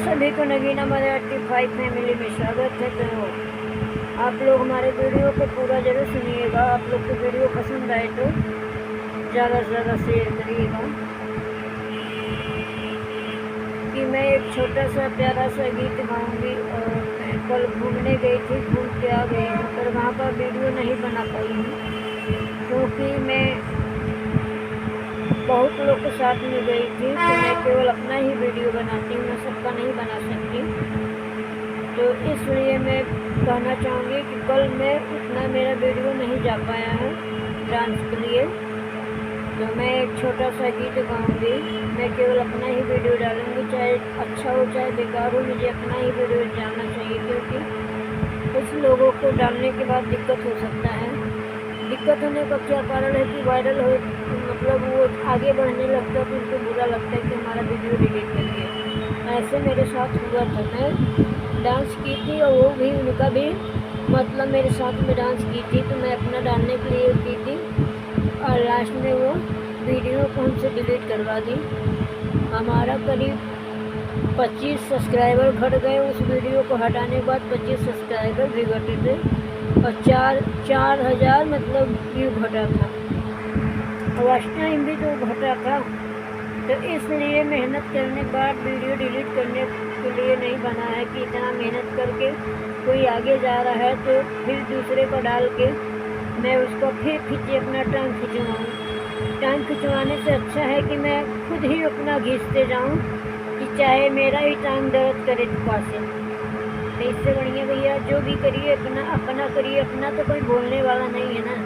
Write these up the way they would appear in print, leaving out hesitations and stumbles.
सभी को नगीना मराठी 5 फैमिली में स्वागत है। तो आप लोग हमारे वीडियो को पूरा जरूर सुनिएगा। आप लोग को वीडियो पसंद आए तो ज़्यादा से ज़्यादा शेयर करिएगा। कि मैं एक छोटा सा प्यारा सा गीत गाऊंगी। और मैं कल घूमने गई थी, घूम के आ गई हूँ, पर वहाँ पर वीडियो नहीं बना पाई हूँ क्योंकि मैं बहुत लोग के साथ में गई थी। तो मैं केवल अपना ही वीडियो बनाती हूँ, मैं सबका नहीं बना सकती। तो इसलिए मैं कहना चाहूँगी कि कल मैं उतना मेरा वीडियो नहीं जा पाया है डांस के लिए। तो मैं एक छोटा सा गीत गाऊँगी। मैं केवल अपना ही वीडियो डालूँगी, चाहे अच्छा हो चाहे बेकार हो, मुझे अपना ही वीडियो डालना चाहिए। क्योंकि कुछ लोगों को डालने के बाद दिक्कत हो सकता है। दिक्कत होने का क्या कारण है कि वायरल हो, मतलब वो आगे बढ़ने लगता है तो उनको बुरा लगता है कि हमारा वीडियो डिलीट कर दिया। ऐसे मेरे साथ हुआ था। मैं डांस की थी और वो भी, उनका भी मतलब मेरे साथ में डांस की थी। तो मैं अपना डालने के लिए की थी और लास्ट में वो वीडियो को हमसे डिलीट करवा दी। हमारा करीब 25 सब्सक्राइबर घट गए। उस वीडियो को हटाने के बाद 25 सब्सक्राइबर भी घटे थे और 4,000 मतलब व्यू घटा था और वॉच टाइम भी तो घटा था। तो इसलिए मेहनत करने के बाद वीडियो डिलीट करने के लिए नहीं बना है कि इतना मेहनत करके कोई आगे जा रहा है तो फिर दूसरे को डाल के मैं उसको फिर खींचे अपना टाइम खिंचवाऊँ। टाइम खिंचवाने से अच्छा है कि मैं खुद ही अपना घिसते जाऊँ कि चाहे मेरा ही टाइम दर्द करे थोड़ा से। तो इससे बढ़िया भैया जो भी करिए अपना अपना करिए। अपना तो कोई बोलने वाला नहीं है ना।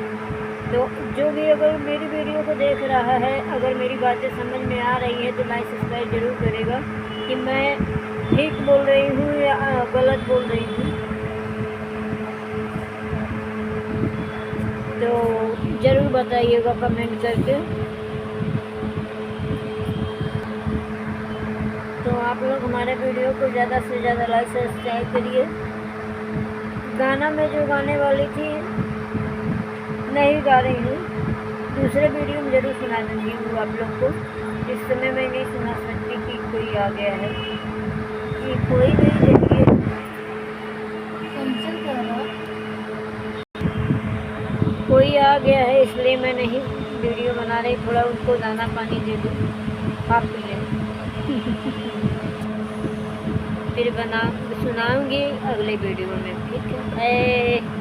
तो जो भी अगर मेरी वीडियो को देख रहा है, अगर मेरी बातें समझ में आ रही है तो लाइक सब्सक्राइब जरूर करेगा कि मैं ठीक बोल रही हूँ या गलत बोल रही हूँ। तो ज़रूर बताइएगा कमेंट करके। तो आप लोग हमारे वीडियो को ज़्यादा से ज़्यादा लाइक सब्सक्राइब करिए। गाना मैं जो गाने वाली थी नहीं गा रही हूँ, दूसरे वीडियो में ज़रूर सुना दूँगी हूँ आप लोग को। इस समय मैं नहीं सुना सकती कि कोई आ गया है कि कोई नहीं। देखिए कोई आ गया है इसलिए मैं नहीं वीडियो बना रही। थोड़ा उनको दाना पानी दे दूँ, खा पी लें। फिर सुनाऊँगी अगले वीडियो में, ठीक है।